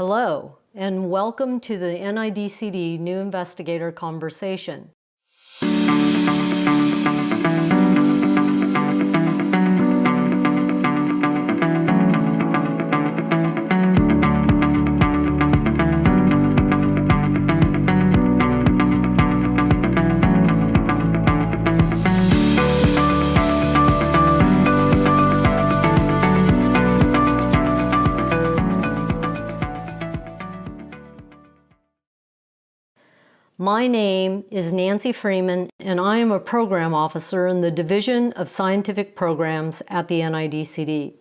Hello, and welcome to the NIDCD New Investigator Conversation. My name is Nancy Freeman, and I am a Program Officer in the Division of Scientific Programs at the NIDCD.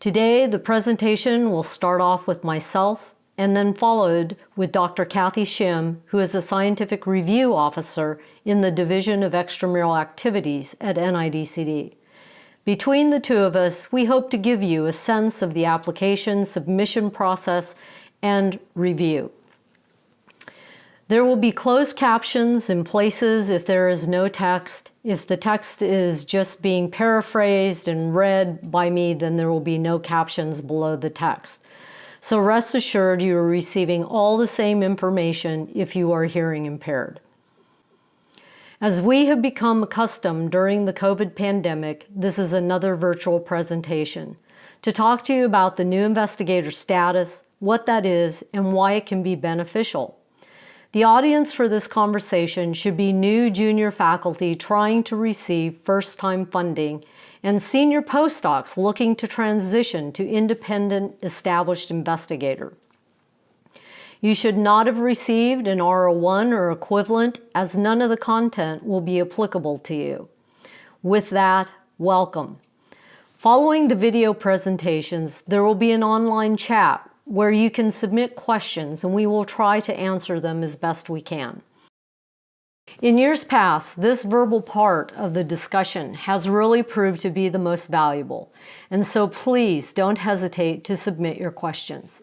Today, the presentation will start off with myself and then followed with Dr. Kathy Shim, who is a Scientific Review Officer in the Division of Extramural Activities at NIDCD. Between the two of us, we hope to give you a sense of the application, submission process, and review. There will be closed captions in places if there is no text. If the text is just being paraphrased and read by me, then there will be no captions below the text. So rest assured you are receiving all the same information if you are hearing impaired. As we have become accustomed during the COVID pandemic, this is another virtual presentation to talk to you about the new investigator status, what that is, and why it can be beneficial. The audience for this conversation should be new junior faculty trying to receive first-time funding and senior postdocs looking to transition to independent, established investigator. You should not have received an R01 or equivalent, as none of the content will be applicable to you. With that, welcome. Following the video presentations, there will be an online chat where you can submit questions and we will try to answer them as best we can. In years past, this verbal part of the discussion has really proved to be the most valuable, and so please don't hesitate to submit your questions.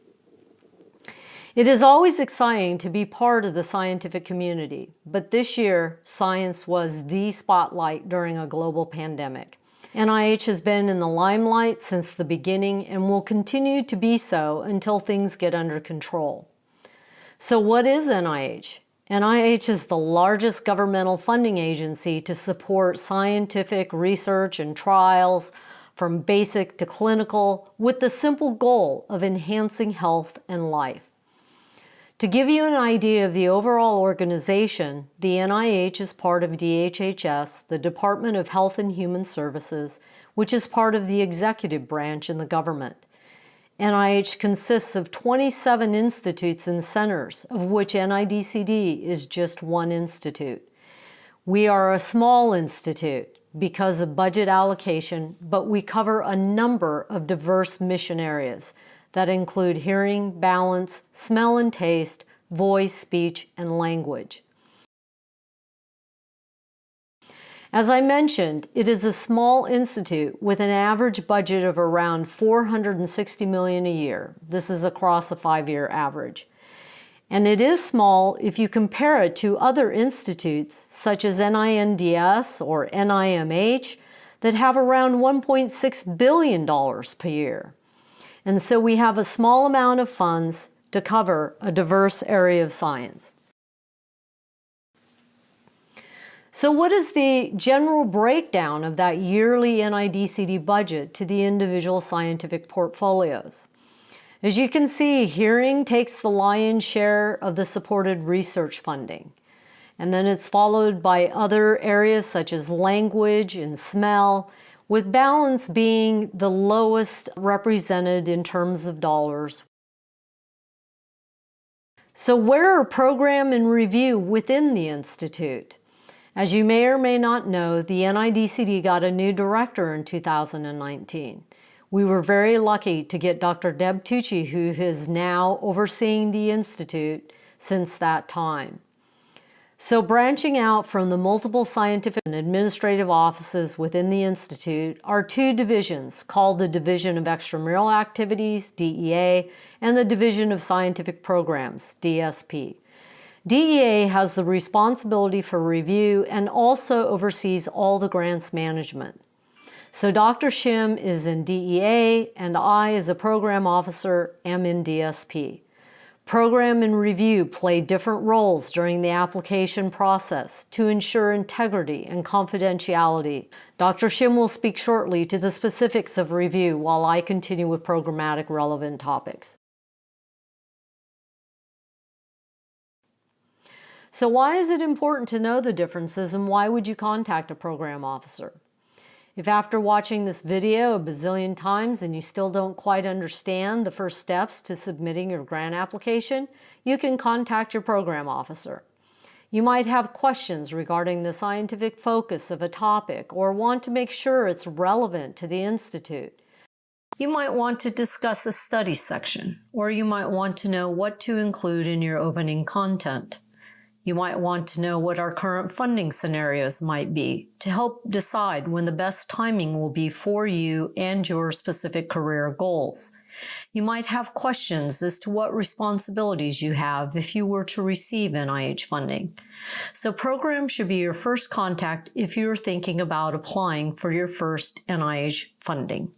It is always exciting to be part of the scientific community, but this year, science was the spotlight during a global pandemic. NIH has been in the limelight since the beginning and will continue to be so until things get under control. So what is NIH? NIH is the largest governmental funding agency to support scientific research and trials from basic to clinical with the simple goal of enhancing health and life. To give you an idea of the overall organization, the NIH is part of DHHS, the Department of Health and Human Services, which is part of the executive branch in the government. NIH consists of 27 institutes and centers, of which NIDCD is just one institute. We are a small institute because of budget allocation, but we cover a number of diverse mission areas that include hearing, balance, smell and taste, voice, speech, and language. As I mentioned, it is a small institute with an average budget of around $460 million a year. This is across a 5-year average. And it is small if you compare it to other institutes such as NINDS or NIMH that have around $1.6 billion per year. And so we have a small amount of funds to cover a diverse area of science. So what is the general breakdown of that yearly NIDCD budget to the individual scientific portfolios? As you can see, hearing takes the lion's share of the supported research funding. And then it's followed by other areas such as language and smell, with balance being the lowest represented in terms of dollars. So where are program and review within the Institute? As you may or may not know, the NIDCD got a new director in 2019. We were very lucky to get Dr. Deb Tucci, who is now overseeing the Institute since that time. So branching out from the multiple scientific and administrative offices within the Institute are two divisions called the Division of Extramural Activities, DEA, and the Division of Scientific Programs, DSP. DEA has the responsibility for review and also oversees all the grants management. So Dr. Shim is in DEA, and I, as a program officer, am in DSP. Program and review play different roles during the application process to ensure integrity and confidentiality. Dr. Shim will speak shortly to the specifics of review while I continue with programmatic relevant topics. So why is it important to know the differences, and why would you contact a program officer? If after watching this video a bazillion times and you still don't quite understand the first steps to submitting your grant application, you can contact your program officer. You might have questions regarding the scientific focus of a topic or want to make sure it's relevant to the institute. You might want to discuss a study section, or you might want to know what to include in your opening content. You might want to know what our current funding scenarios might be to help decide when the best timing will be for you and your specific career goals. You might have questions as to what responsibilities you have if you were to receive NIH funding. So programs should be your first contact if you're thinking about applying for your first NIH funding.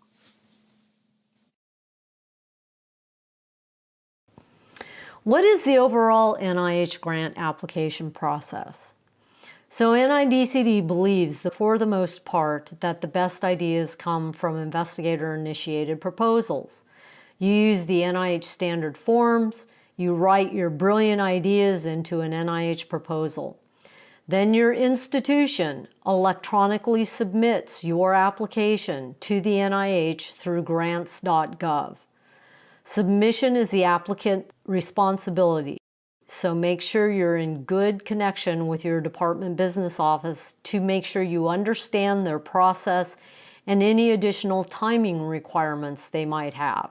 What is the overall NIH grant application process? So NIDCD believes that for the most part that the best ideas come from investigator-initiated proposals. You use the NIH standard forms, you write your brilliant ideas into an NIH proposal. Then your institution electronically submits your application to the NIH through grants.gov. Submission is the applicant's responsibility, so make sure you're in good connection with your department business office to make sure you understand their process and any additional timing requirements they might have.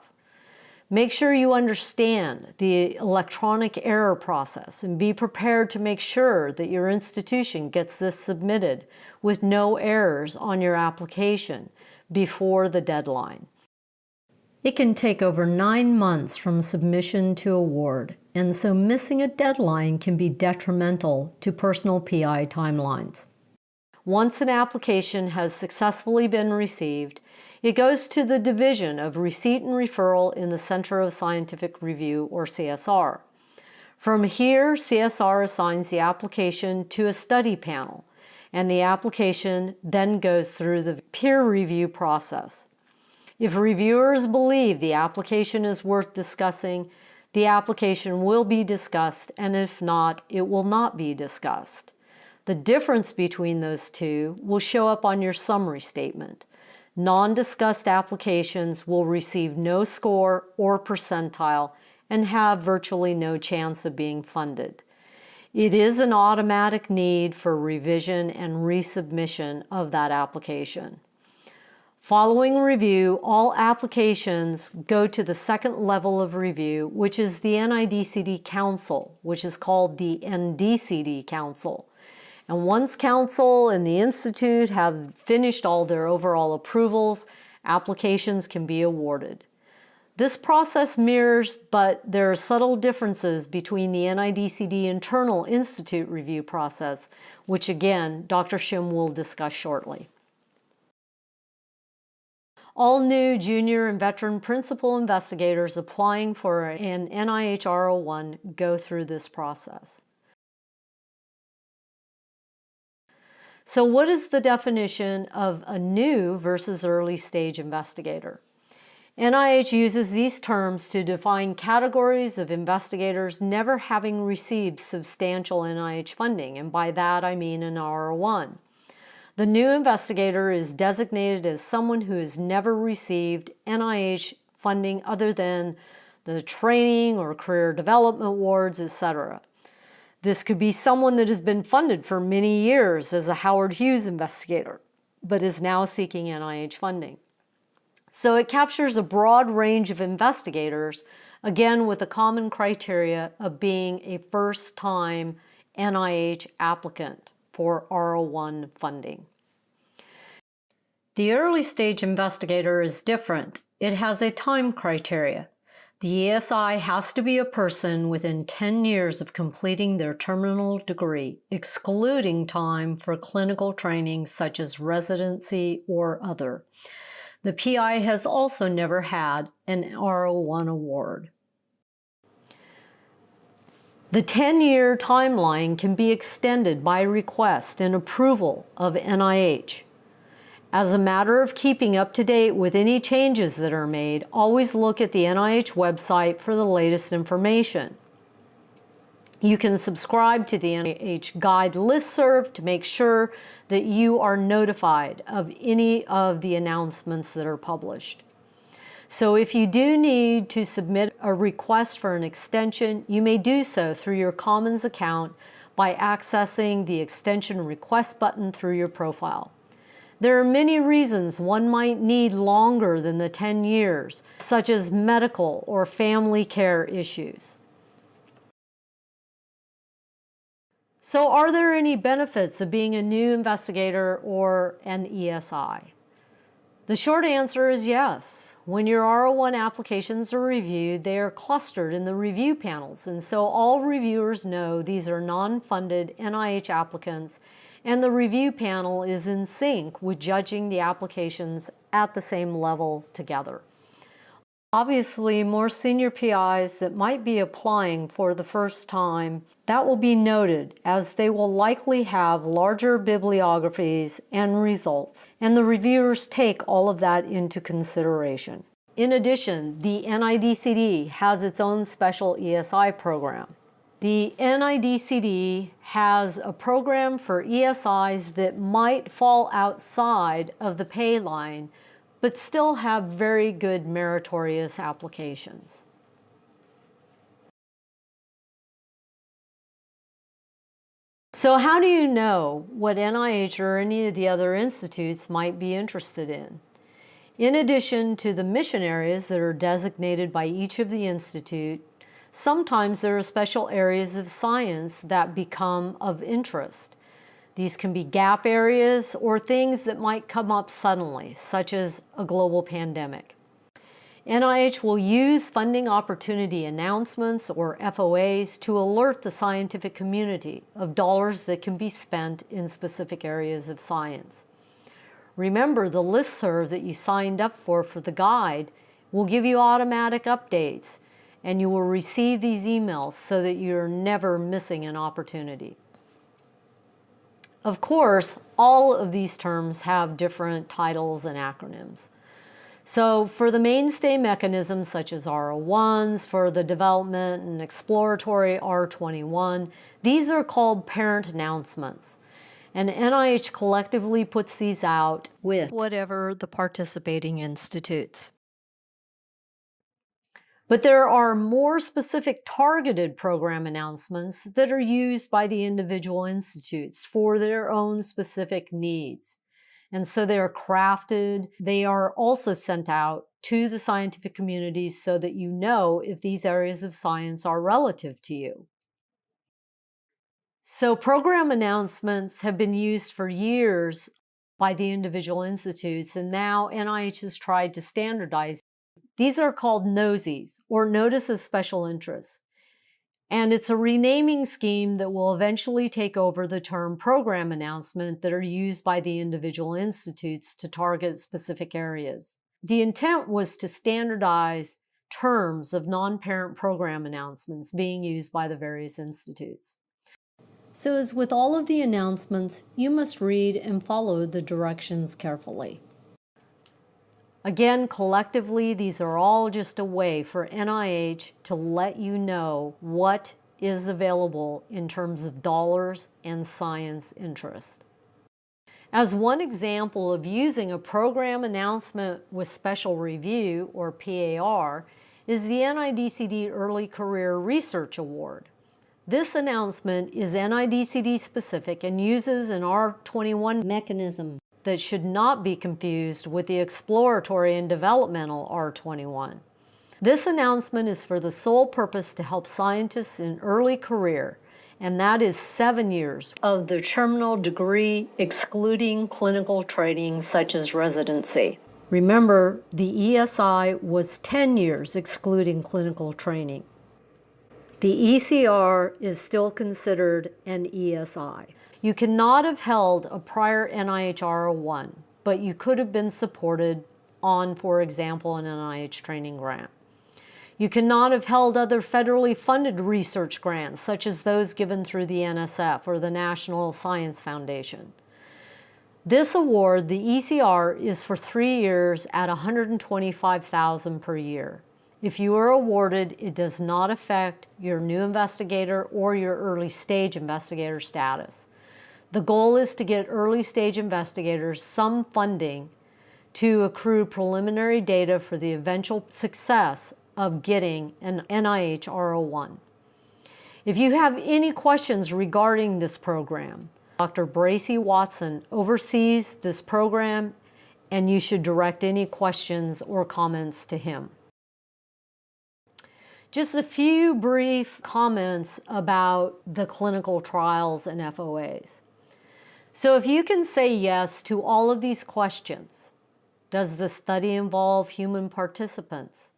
Make sure you understand the electronic error process and be prepared to make sure that your institution gets this submitted with no errors on your application before the deadline. It can take over 9 months from submission to award, and so missing a deadline can be detrimental to personal PI timelines. Once an application has successfully been received, it goes to the Division of Receipt and Referral in the Center of Scientific Review, or CSR. From here, CSR assigns the application to a study panel, and the application then goes through the peer review process. If reviewers believe the application is worth discussing, the application will be discussed, and if not, it will not be discussed. The difference between those two will show up on your summary statement. Non-discussed applications will receive no score or percentile and have virtually no chance of being funded. It is an automatic need for revision and resubmission of that application. Following review, all applications go to the second level of review, which is the NIDCD Council, which is called the NDCD Council. And once Council and the Institute have finished all their overall approvals, applications can be awarded. This process mirrors, but there are subtle differences between the NIDCD internal Institute review process, which again, Dr. Shim will discuss shortly. All new junior and veteran principal investigators applying for an NIH R01 go through this process. So what is the definition of a new versus early stage investigator? NIH uses these terms to define categories of investigators never having received substantial NIH funding, and by that I mean an R01. The new investigator is designated as someone who has never received NIH funding other than the training or career development awards, etc. This could be someone that has been funded for many years as a Howard Hughes investigator, but is now seeking NIH funding. So it captures a broad range of investigators, again with the common criteria of being a first-time NIH applicant for R01 funding. The early stage investigator is different. It has a time criteria. The ESI has to be a person within 10 years of completing their terminal degree, excluding time for clinical training such as residency or other. The PI has also never had an R01 award. The 10-year timeline can be extended by request and approval of NIH. As a matter of keeping up to date with any changes that are made, always look at the NIH website for the latest information. You can subscribe to the NIH Guide listserv to make sure that you are notified of any of the announcements that are published. So if you do need to submit a request for an extension, you may do so through your Commons account by accessing the extension request button through your profile. There are many reasons one might need longer than the 10 years, such as medical or family care issues. So are there any benefits of being a new investigator or an ESI? The short answer is yes. When your R01 applications are reviewed, they are clustered in the review panels, and so all reviewers know these are non-funded NIH applicants, and the review panel is in sync with judging the applications at the same level together. Obviously, more senior PIs that might be applying for the first time, that will be noted as they will likely have larger bibliographies and results, and the reviewers take all of that into consideration. In addition, the NIDCD has its own special ESI program. The NIDCD has a program for ESIs that might fall outside of the pay line, but still have very good meritorious applications. So how do you know what NIH or any of the other institutes might be interested in? In addition to the mission areas that are designated by each of the institute, sometimes there are special areas of science that become of interest. These can be gap areas or things that might come up suddenly, such as a global pandemic. NIH will use funding opportunity announcements or FOAs to alert the scientific community of dollars that can be spent in specific areas of science. Remember, the listserv that you signed up for the guide will give you automatic updates, and you will receive these emails so that you're never missing an opportunity. Of course, all of these terms have different titles and acronyms. So for the mainstay mechanisms such as R01s, for the development and exploratory R21, these are called parent announcements. And NIH collectively puts these out with whatever the participating institutes. But there are more specific targeted program announcements that are used by the individual institutes for their own specific needs. And so they are crafted. They are also sent out to the scientific communities so that you know if these areas of science are relative to you. So program announcements have been used for years by the individual institutes, and now NIH has tried to standardize. These are called NOSIs, or Notice of Special Interest. And it's a renaming scheme that will eventually take over the term program announcement that are used by the individual institutes to target specific areas. The intent was to standardize terms of non-parent program announcements being used by the various institutes. So as with all of the announcements, you must read and follow the directions carefully. Again, collectively, these are all just a way for NIH to let you know what is available in terms of dollars and science interest. As one example of using a program announcement with special review, or PAR, is the NIDCD Early Career Research Award. This announcement is NIDCD specific and uses an R21 mechanism that should not be confused with the exploratory and developmental R21. This announcement is for the sole purpose to help scientists in early career, and that is 7 years of their terminal degree, excluding clinical training such as residency. Remember, the ESI was 10 years excluding clinical training. The ECR is still considered an ESI. You cannot have held a prior NIH R01, but you could have been supported on, for example, an NIH training grant. You cannot have held other federally funded research grants, such as those given through the NSF or the National Science Foundation. This award, the ECR, is for 3 years at $125,000 per year. If you are awarded, it does not affect your new investigator or your early stage investigator status. The goal is to get early stage investigators some funding to accrue preliminary data for the eventual success of getting an NIH R01. If you have any questions regarding this program, Dr. Bracy Watson oversees this program, and you should direct any questions or comments to him. Just a few brief comments about the clinical trials and FOAs. So if you can say yes to all of these questions, does the study involve human participants?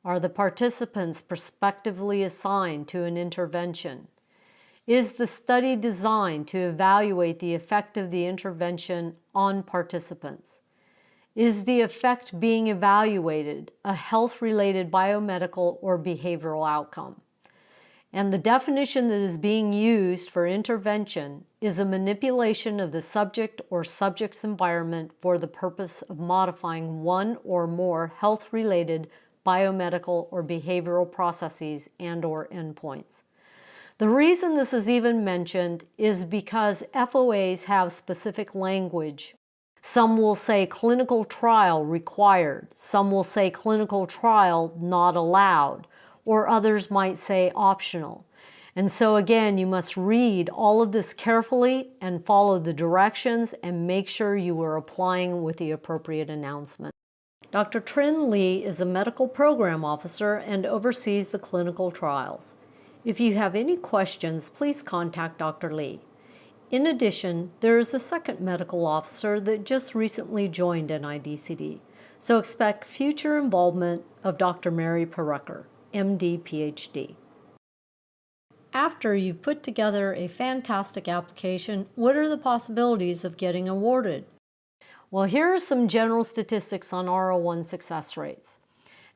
Are the participants prospectively assigned to an intervention? Is the study designed to evaluate the effect of the intervention on participants? Is the effect being evaluated a health-related biomedical or behavioral outcome? And the definition that is being used for intervention is a manipulation of the subject or subject's environment for the purpose of modifying one or more health-related biomedical or behavioral processes and/or endpoints. The reason this is even mentioned is because FOAs have specific language. Some will say clinical trial required, some will say clinical trial not allowed, or others might say optional. And so again, you must read all of this carefully and follow the directions and make sure you are applying with the appropriate announcement. Dr. Trin Lee is a medical program officer and oversees the clinical trials. If you have any questions, please contact Dr. Lee. In addition, there is a second medical officer that just recently joined NIDCD, so expect future involvement of Dr. Mary Parucker, MD, Ph.D. After you've put together a fantastic application, what are the possibilities of getting awarded? Well, here are some general statistics on R01 success rates.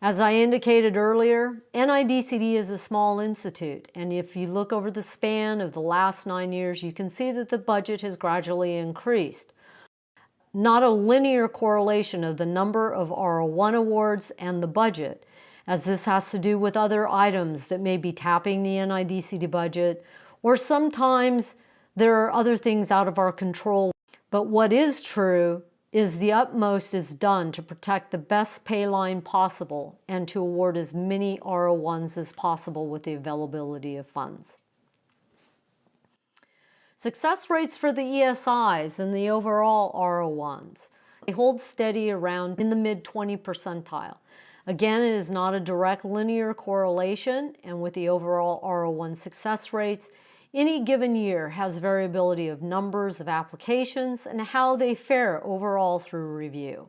As I indicated earlier, NIDCD is a small institute, and if you look over the span of the last 9 years, you can see that the budget has gradually increased. Not a linear correlation of the number of R01 awards and the budget, as this has to do with other items that may be tapping the NIDCD budget, or sometimes there are other things out of our control. But what is true is the utmost is done to protect the best pay line possible and to award as many R01s as possible with the availability of funds. Success rates for the ESIs and the overall R01s, they hold steady around in the mid-20 percentile. Again, it is not a direct linear correlation, and with the overall R01 success rates, any given year has variability of numbers of applications and how they fare overall through review.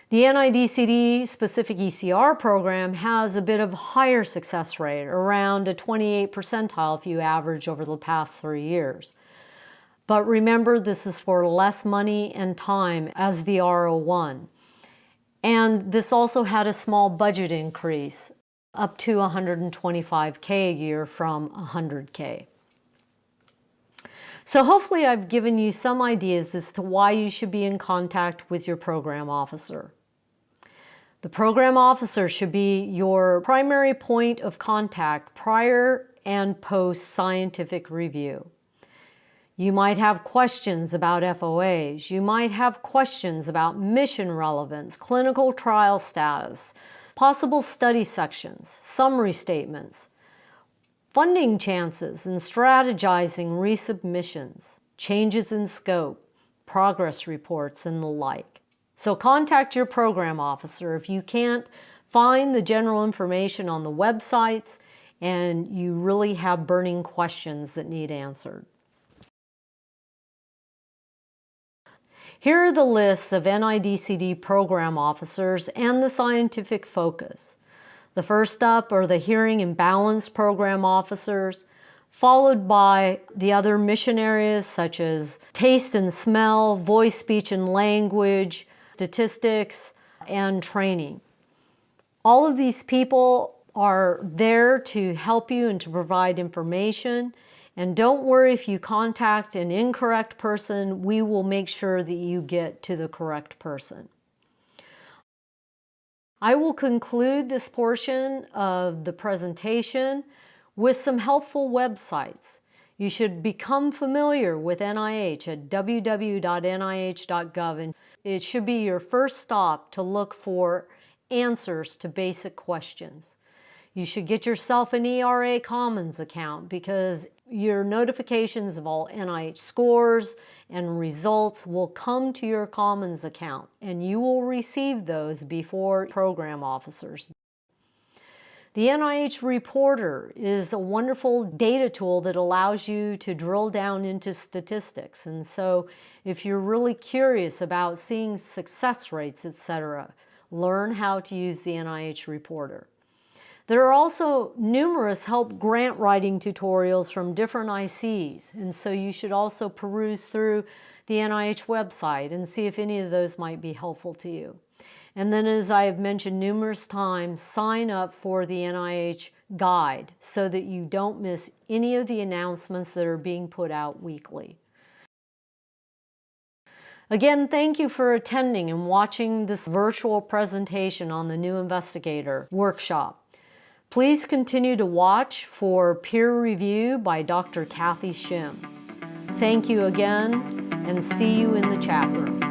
The NIDCD specific ECR program has a bit of higher success rate, around a 28 percentile if you average over the past 3 years. But remember, this is for less money and time as the R01. And this also had a small budget increase, up to $125K a year from $100K. So hopefully I've given you some ideas as to why you should be in contact with your program officer. The program officer should be your primary point of contact prior and post scientific review. You might have questions about FOAs. You might have questions about mission relevance, clinical trial status, possible study sections, summary statements, funding chances and strategizing resubmissions, changes in scope, progress reports, and the like. So contact your program officer if you can't find the general information on the websites and you really have burning questions that need answered. Here are the lists of NIDCD program officers and the scientific focus. The first up are the Hearing and Balance program officers, followed by the other mission areas such as taste and smell, voice, speech and language, statistics, and training. All of these people are there to help you and to provide information. And don't worry if you contact an incorrect person, we will make sure that you get to the correct person. I will conclude this portion of the presentation with some helpful websites. You should become familiar with NIH at www.nih.gov, and it should be your first stop to look for answers to basic questions. You should get yourself an ERA Commons account because your notifications of all NIH scores and results will come to your Commons account, and you will receive those before program officers. The NIH Reporter is a wonderful data tool that allows you to drill down into statistics. And so if you're really curious about seeing success rates, etc., learn how to use the NIH Reporter. There are also numerous help grant writing tutorials from different ICs, and so you should also peruse through the NIH website and see if any of those might be helpful to you. And then, as I have mentioned numerous times, sign up for the NIH guide so that you don't miss any of the announcements that are being put out weekly. Again, thank you for attending and watching this virtual presentation on the new Investigator workshop. Please continue to watch for peer review by Dr. Kathy Shim. Thank you again, and see you in the chat room.